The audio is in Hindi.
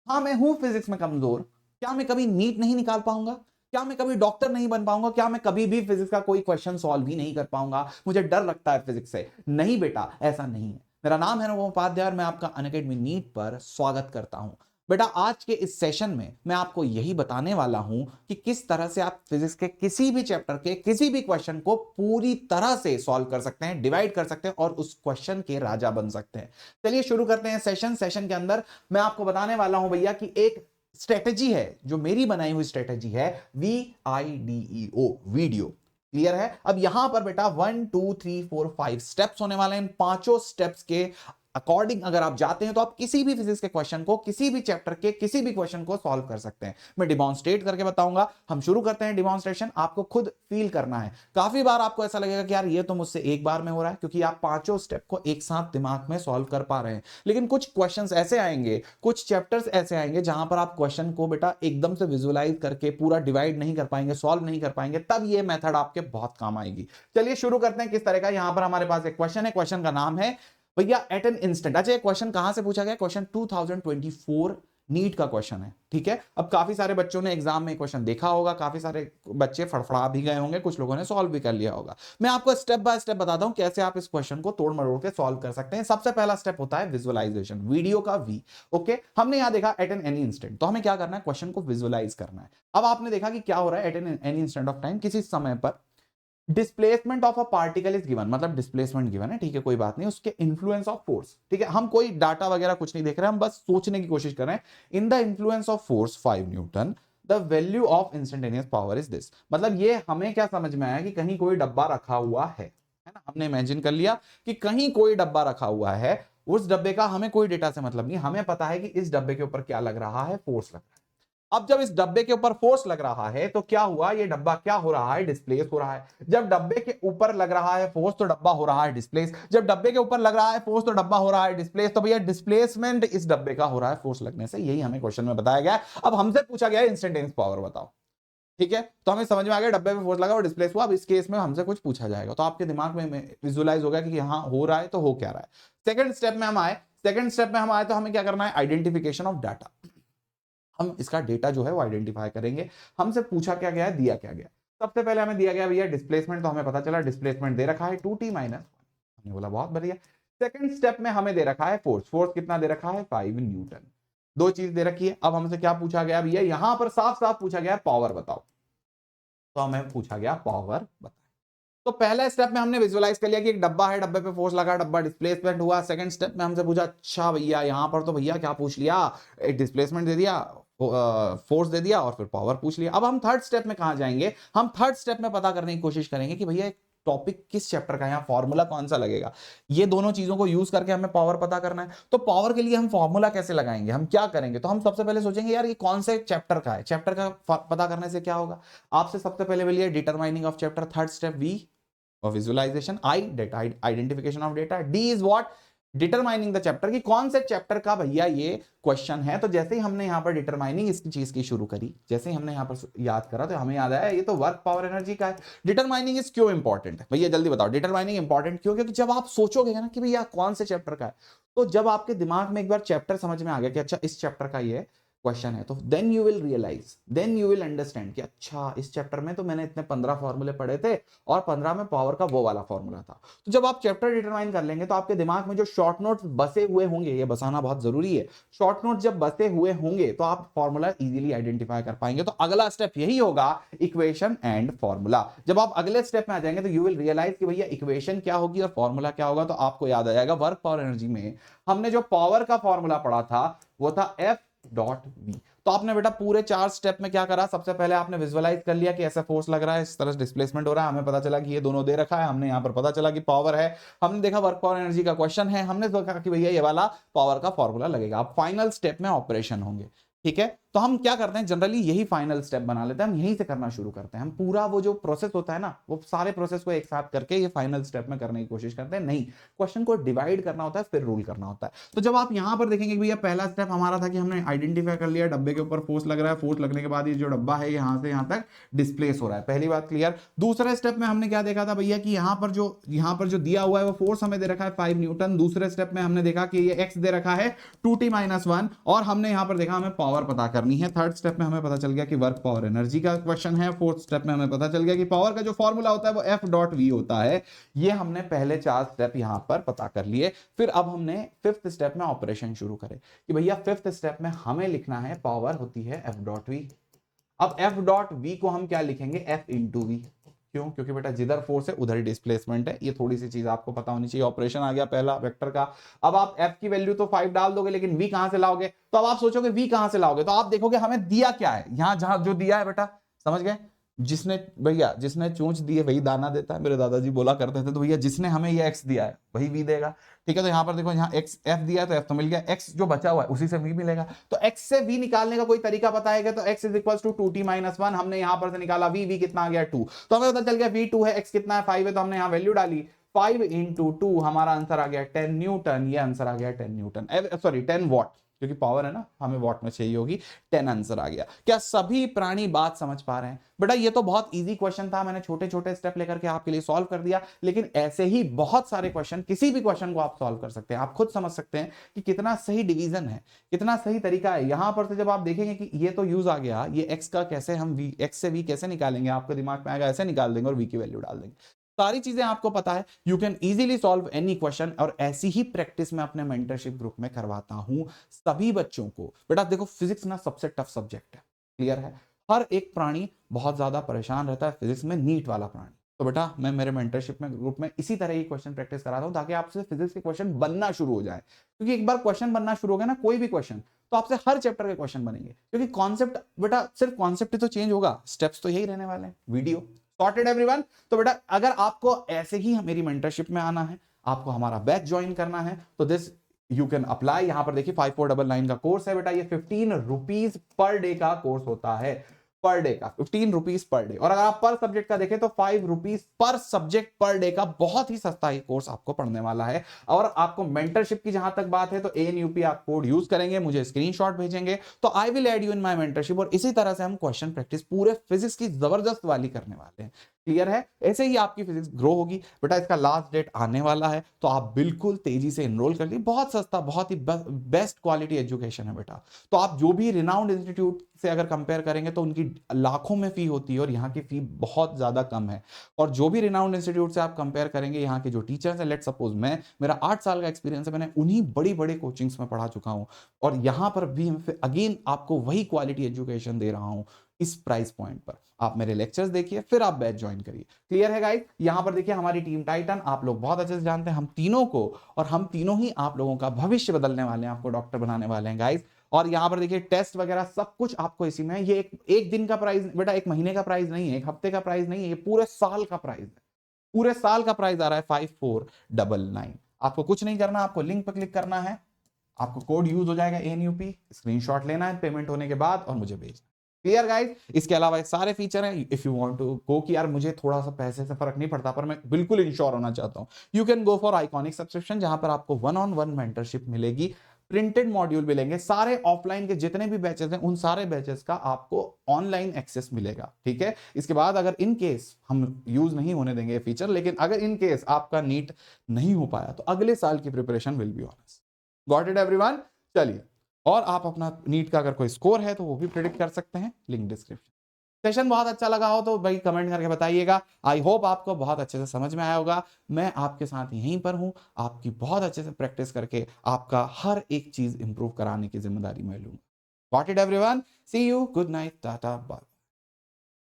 हाँ मैं हूं फिजिक्स में कमजोर, क्या मैं कभी नीट नहीं निकाल पाऊंगा? क्या मैं कभी डॉक्टर नहीं बन पाऊंगा? क्या मैं कभी भी फिजिक्स का कोई क्वेश्चन सॉल्व ही नहीं कर पाऊंगा? मुझे डर लगता है फिजिक्स से? नहीं बेटा, ऐसा नहीं है। मेरा नाम है अनुपम उपाध्याय और मैं आपका अनअकैडमी नीट पर स्वागत करता हूं। बेटा आज के इस सेशन में मैं आपको यही बताने वाला हूं कि किस तरह से आप फिजिक्स के किसी भी चैप्टर के किसी भी क्वेश्चन को पूरी तरह से सॉल्व कर सकते हैं, डिवाइड कर सकते हैं और उस क्वेश्चन के राजा बन सकते हैं। चलिए शुरू करते हैं सेशन के अंदर मैं आपको बताने वाला हूं भैया कि एक स्ट्रेटेजी है, जो मेरी बनाई हुई स्ट्रेटेजी है, VIDEO, वीडियो। क्लियर है? अब यहां पर बेटा 1 2 3 4 5 स्टेप्स होने वाले हैं। इन पांचों स्टेप्स के अकॉर्डिंग अगर आप जाते हैं तो आप किसी भी फिजिक्स के क्वेश्चन को, किसी भी चैप्टर के किसी भी क्वेश्चन को सॉल्व कर सकते हैं। मैं डिमॉन्स्ट्रेट करके बताऊंगा। हम शुरू करते हैं डिमॉन्स्ट्रेशन। आपको खुद फील करना है। काफी बार आपको ऐसा लगेगा कि यार ये तो मुझसे एक बार में हो रहा है, क्योंकि आप पांचों स्टेप को एक साथ दिमाग में सॉल्व कर पा रहे हैं। लेकिन कुछ क्वेश्चंस ऐसे आएंगे, कुछ चैप्टर्स ऐसे आएंगे जहां पर आप क्वेश्चन को बेटा एकदम से विजुअलाइज करके पूरा डिवाइड नहीं कर पाएंगे, सॉल्व नहीं कर पाएंगे, तब ये मेथड आपके बहुत काम आएगी। चलिए शुरू करते हैं किस तरह का। यहां पर हमारे पास एक क्वेश्चन है। क्वेश्चन का नाम है भैया एट एन इंस्टेंट। अच्छा, ये क्वेश्चन कहां से पूछा गया? क्वेश्चन 2024 नीट का क्वेश्चन है। ठीक है, अब काफी सारे बच्चों ने एग्जाम में क्वेश्चन देखा होगा, काफी सारे बच्चे फड़फड़ा भी गए होंगे, कुछ लोगों ने सॉल्व भी कर लिया होगा। मैं आपको स्टेप बाय स्टेप बताता हूं कैसे आप इस क्वेश्चन को तोड़ मरोड़ के सॉल्व कर सकते हैं। सबसे पहला स्टेप होता है विजुअलाइजेशन, वीडियो का वी। ओके, हमने यहां देखा एट एन एनी इंस्टेंट, तो हमें क्या करना है? क्वेश्चन को विजुअलाइज करना है। अब आपने देखा कि क्या हो रहा है at an any instant of time, किसी समय पर displacement of a particle is given, मतलब डिस्प्लेसमेंट गिवन है, ठीक है, कोई बात नहीं। उसके इन्फ्लुएंस ऑफ फोर्स, ठीक है, हम कोई डाटा वगैरह कुछ नहीं देख रहे हैं, हम बस सोचने की कोशिश कर रहे हैं। In the influence of force 5 Newton, the value of instantaneous power is this. मतलब ये हमें क्या समझ में आया कि कहीं कोई डब्बा रखा हुआ है ना? हमने इमेजिन कर लिया कि कहीं कोई डब्बा रखा हुआ है। उस डब्बे का हमें कोई डेटा से मतलब नहीं, हमें पता है कि इस डब्बे के ऊपर क्या लग रहा है? फोर्स लग रहा है। अब जब इस डब्बे के ऊपर फोर्स लग रहा है तो क्या हुआ? ये डब्बा क्या हो रहा है? डिस्प्लेस हो रहा है। जब डब्बे के ऊपर लग रहा है फोर्स तो डब्बा हो रहा है डिस्प्लेस। जब डब्बे के ऊपर लग रहा है फोर्स तो डब्बा हो रहा है डिस्प्लेस। तो भैया डिस्प्लेसमेंट इस डब्बे का हो रहा है फोर्स लगने से। यही हमें क्वेश्चन में बताया गया है। अब हमसे पूछा गया है इंस्टेंटेनियस पावर बताओ। ठीक है, तो हमें समझ में आ गया डब्बे पे फोर्स लगा और डिस्प्लेस हुआ। अब इस केस में हमसे कुछ पूछा जाएगा तो आपके दिमाग में विजुअलाइज हो गया कि यहाँ हो रहा है तो हो क्या रहा है। सेकंड स्टेप में हम आए। सेकंड स्टेप में हम आए तो हमें क्या करना है? Identification of data. हम इसका डेटा जो है वो आइडेंटिफाई करेंगे। हमसे पूछा क्या गया है, दिया क्या गया? सबसे पहले हमें दिया गया भैया डिस्प्लेसमेंट, तो हमें पता चला डिस्प्लेसमेंट दे रखा है 2t माइनस। हमने बोला बहुत बढ़िया। सेकंड स्टेप में हमें दे रखा है फोर्स। फोर्स कितना दे रखा है? 5 न्यूटन। दो चीज दे रखी है। अब हमसे क्या पूछा गया भैया? यहां पर साफ साफ पूछा गया पावर बताओ। तो हमें पूछा गया पावर बताओ। तो पहला स्टेप में हमने विजुअलाइज कर लिया कि एक डब्बा है, डब्बे पे फोर्स लगा, डब्बा डिस्प्लेसमेंट हुआ। सेकंड स्टेप में हमसे पूछा, अच्छा भैया यहां पर तो भैया क्या पूछ लिया? एक डिस्प्लेसमेंट दे दिया, फोर्स दे दिया और फिर पावर पूछ लिया। अब हम थर्ड स्टेप में कहां जाएंगे? हम थर्ड स्टेप में पता करने की कोशिश करेंगे कि भैया टॉपिक किस चैप्टर का, यहाँ फॉर्मूला कौन सा लगेगा। ये दोनों चीजों को यूज करके हमें पावर पता करना है। तो पावर के लिए हम फॉर्मूला कैसे लगाएंगे, हम क्या करेंगे? तो हम सबसे पहले सोचेंगे यार ये कौन से चैप्टर का है। चैप्टर का पता करने से क्या होगा? आपसे सबसे पहले मिलिए determining of chapter. Third step we और visualisation. I data, identification of data. D is what? Determining the chapter, कि कौन से चैप्टर का भैया ये क्वेश्चन है। तो जैसे ही हमने यहां पर डिटरमाइनिंग इस चीज की शुरू करी, जैसे ही हमने यहां पर याद करा तो हमें याद आया ये तो वर्क पावर एनर्जी का है। डिटरमाइनिंग इज क्यों इंपॉर्टेंट है भैया? जल्दी बताओ डिटरमाइनिंग इंपॉर्टेंट क्यों? क्योंकि जब आप सोचोगे ना कि भैया कौन से चैप्टर का है, तो जब आपके दिमाग में एक बार चैप्टर समझ में आ गया कि अच्छा इस चैप्टर का ये क्वेश्चन है, तो then you will realise, then you will understand कि अच्छा इस चैप्टर में तो मैंने इतने 15 फॉर्मूले पढ़े थे और 15 में पावर का वो वाला फॉर्मूला था। तो जब आप चैप्टर डिटरमाइन कर लेंगे तो आपके दिमाग में जो शॉर्ट नोट्स बसे हुए होंगे, ये बसाना बहुत जरूरी है, शॉर्ट नोट्स जब बसे हुए होंगे तो आप फॉर्मूला इजीली आइडेंटिफाई कर पाएंगे। तो अगला स्टेप यही होगा, इक्वेशन एंड फॉर्मूला। जब आप अगले स्टेप में आ जाएंगे तो यू विल रियलाइज कि भैया इक्वेशन क्या होगी और फॉर्मूला क्या होगा। तो आपको याद आ जाएगा वर्क पावर एनर्जी में हमने जो पावर का फॉर्मूला पढ़ा था वो था F डॉट वी। तो आपने बेटा पूरे 4 स्टेप में क्या करा? सबसे पहले आपने विजुअलाइज कर लिया कि ऐसा फोर्स लग रहा है, इस तरह डिस्प्लेसमेंट हो रहा है, हमें पता चला कि ये दोनों दे रखा है, हमने यहां पर पता चला कि पावर है, हमने देखा वर्क पावर एनर्जी का क्वेश्चन है, हमने देखा कि भैया ये वाला पावर का फॉर्मूला लगेगा। अब फाइनल स्टेप में ऑपरेशन होंगे। ठीक है, तो हम क्या करते हैं जनरली यही फाइनल स्टेप बना लेते हैं, हम यहीं से करना शुरू करते हैं। हम पूरा वो जो प्रोसेस होता है ना, वो सारे प्रोसेस को एक साथ करके ये फाइनल स्टेप में करने की कोशिश करते हैं। नहीं, क्वेश्चन को डिवाइड करना होता है, फिर रूल करना होता है। तो जब आप यहां पर देखेंगे भैया, पहला स्टेप हमारा था कि हमने आइडेंटिफाई कर लिया डब्बे के ऊपर फोर्स लग रहा है, फोर्स लगने के बाद ये जो डब्बा है यहां से यहां तक डिस्प्लेस हो रहा है, पहली बात क्लियर। दूसरे स्टेप में हमने क्या देखा था भैया कि यहां पर जो दिया हुआ है वो फोर्स हमें दे रखा है 5 न्यूटन। दूसरे स्टेप में हमने देखा कि ये एक्स दे रखा है 2t-1, और हमने यहां पर देखा हमें पावर पता करनी है। थर्ड स्टेप में हमें पता चल गया कि वर्क पावर एनर्जी का क्वेश्चन है। फोर्थ स्टेप में हमें पता चल गया कि पावर का जो फॉर्मूला होता है वो F.V होता है। ये हमने पहले 4 स्टेप यहां पर पता कर लिए। फिर अब हमने फिफ्थ स्टेप में ऑपरेशन शुरू करे कि भैया फिफ्थ स्टेप में हमें लिखना है पावर होती है F.V। अब F.V को हम क्या लिखेंगे, F/V। क्यों? क्योंकि बेटा जिधर फोर्स है उधर ही डिस्प्लेसमेंट है। ये थोड़ी सी चीज आपको पता होनी चाहिए। ऑपरेशन आ गया पहला वेक्टर का। अब आप F की वैल्यू तो 5 डाल दोगे, लेकिन V कहां से लाओगे? तो अब आप सोचोगे V कहां से लाओगे, तो आप देखोगे हमें दिया क्या है यहां, जहां जो दिया है बेटा, समझ गए? जिसने चोंच दी है वही दाना देता है, मेरे दादाजी बोला करते थे। तो भैया जिसने हमें ये x दिया है वही v देगा। ठीक है, तो यहां पर देखो, यहाँ x f दिया है तो f तो मिल गया, x जो बचा हुआ है उसी से v मिलेगा। तो x से v निकालने का कोई तरीका बताएगा, तो x is equal to 2t-1। हमने यहां पर से निकाला v कितना आ गया 2, तो हमें पता चल गया v 2 है, x कितना है 5 है, तो हमने यहां वैल्यू डाली 5 × 2, हमारा आंसर आ गया 10 न्यूटन। ये आंसर आ गया 10 न्यूटन, सॉरी 10 वॉट, क्योंकि पावर है ना, हमें वॉट में चाहिए होगी। 10 आंसर आ गया। क्या सभी प्राणी बात समझ पा रहे हैं? बेटा ये तो बहुत इजी क्वेश्चन था, मैंने छोटे छोटे स्टेप लेकर के आपके लिए सॉल्व कर दिया, लेकिन ऐसे ही बहुत सारे क्वेश्चन, किसी भी क्वेश्चन को आप सॉल्व कर सकते हैं। आप खुद समझ सकते हैं कि कितना सही डिवीजन है, कितना सही तरीका है। यहां पर से जब आप देखेंगे कि ये तो यूज आ गया, ये एक्स का कैसे हम एक्स से वी कैसे निकालेंगे, आपके दिमाग में आएगा ऐसे निकाल देंगे और वी की वैल्यू डाल देंगे। सारी चीजें आपको पता है, you can easily solve any question. और ऐसी ही प्रैक्टिस मैं अपने मेंटरशिप ग्रुप में करवाता हूं सभी बच्चों को। बेटा देखो, फिजिक्स ना सबसे टफ सब्जेक्ट है, क्लियर है? हर एक प्राणी बहुत ज्यादा परेशान रहता है फिजिक्स में, नीट वाला प्राणी। तो बेटा मैं मेरे मेंटरशिप में ग्रुप में इसी तरह ही क्वेश्चन प्रैक्टिस कराता हूं, ताकि आपसे फिजिक्स के क्वेश्चन बनना शुरू हो जाए। क्योंकि एक बार क्वेश्चन बनना शुरू हो गया ना, कोई भी क्वेश्चन, तो आपसे हर चैप्टर के क्वेश्चन बनेंगे। क्योंकि कॉन्सेप्ट बेटा सिर्फ कॉन्सेप्ट ही तो चेंज होगा, स्टेप्स तो यही रहने वाले हैं। Video sorted everyone. तो बेटा अगर आपको ऐसे ही मेरी मेंटरशिप में आना है, आपको हमारा बैच ज्वाइन करना है, तो दिस यू कैन अप्लाई। यहां पर देखिए 5499 का कोर्स है बेटा, ये 15 रुपीज पर डे का कोर्स होता है, पर डे का 15 रुपीज पर डे। और अगर आप पर सब्जेक्ट का देखें तो 5 rupees per subject per day का बहुत ही सस्ता ही कोर्स आपको पढ़ने वाला है। और आपको मेंटरशिप की जहां तक बात है, तो ANUP आप कोड यूज करेंगे, मुझे स्क्रीनशॉट भेजेंगे, तो I will add you in my mentorship. और इसी तरह से हम क्वेश्चन प्रैक्टिस पूरे फिजिक्स की जबरदस्त वाली करने वाले हैं, क्लियर है? ऐसे ही आपकी फिजिक्स ग्रो होगी। बेटा इसका लास्ट डेट आने वाला है, तो आप बिल्कुल तेजी से एनरोल कर लीजिए। बहुत सस्ता, बहुत ही बेस्ट क्वालिटी एजुकेशन है बेटा। तो आप जो भी रिनाउंड इंस्टीट्यूट से अगर कंपेयर करेंगे तो उनकी लाखों में फी होती है, और यहाँ की फी बहुत ज्यादा कम है। और जो भी रिनाउंड इंस्टीट्यूट से आप कंपेयर करेंगे, यहाँ के जो टीचर्स हैं, लेट सपोज मेरा 8 साल का एक्सपीरियंस है, मैंने उन्हीं बड़ी बड़ी कोचिंग्स में पढ़ा चुका हूँ, और यहाँ पर भी अगेन आपको वही क्वालिटी एजुकेशन दे रहा हूँ इस प्राइस पॉइंट पर। आप मेरे लेक्चर्स देखिए, फिर आप बैच ज्वाइन करिए, क्लियर है गाइस? यहां पर देखिए हमारी टीम टाइटन, आप लोग बहुत अच्छे से जानते हैं हम तीनों को, और हम तीनों ही आप लोगों का भविष्य बदलने वाले हैं, आपको डॉक्टर बनाने वाले हैं गाइस। और यहां पर देखिए टेस्ट वगैरह सब कुछ आपको इसी में है। ये एक दिन का प्राइस बेटा, एक महीने का प्राइस नहीं है, एक हफ्ते का प्राइस नहीं है, ये पूरे साल का प्राइस है। पूरे साल का प्राइस आ रहा है 5499। आपको कुछ नहीं करना, आपको लिंक पर क्लिक करना है, आपको कोड यूज हो जाएगा ANUP, स्क्रीनशॉट लेना है पेमेंट होने के बाद और मुझे भेजना। Clear guys? इसके अलावा सारे फीचर हैं। If you want to go कि यार मुझे थोड़ा सा पैसे से फर्क नहीं पड़ता, पर मैं बिल्कुल इंश्योर होना चाहता हूं, you can go for iconic subscription, जहां पर आपको 1-on-1 मेंटरशिप मिलेगी, प्रिंटेड मॉड्यूल मिलेंगे, सारे ऑफलाइन के जितने भी बैचेस हैं उन सारे बैचेस का आपको ऑनलाइन एक्सेस मिलेगा। ठीक है, इसके बाद अगर इन केस हम यूज नहीं होने देंगे ये फीचर, लेकिन अगर इन केस आपका नीट नहीं हो पाया, तो अगले साल की preparation will be honest. Got it everyone? चलिए, और आप अपना नीट का अगर कोई स्कोर है तो वो भी प्रेडिक्ट कर सकते हैं, लिंक डिस्क्रिप्शन। सेशन बहुत अच्छा लगा हो तो भाई कमेंट करके बताइएगा। आई होप आपको बहुत अच्छे से समझ में आया होगा। मैं आपके साथ यहीं पर हूं, आपकी बहुत अच्छे से प्रैक्टिस करके आपका हर एक चीज इंप्रूव कराने की जिम्मेदारी मैं लूंगा। Got it everyone? See you, good night, tata, bye.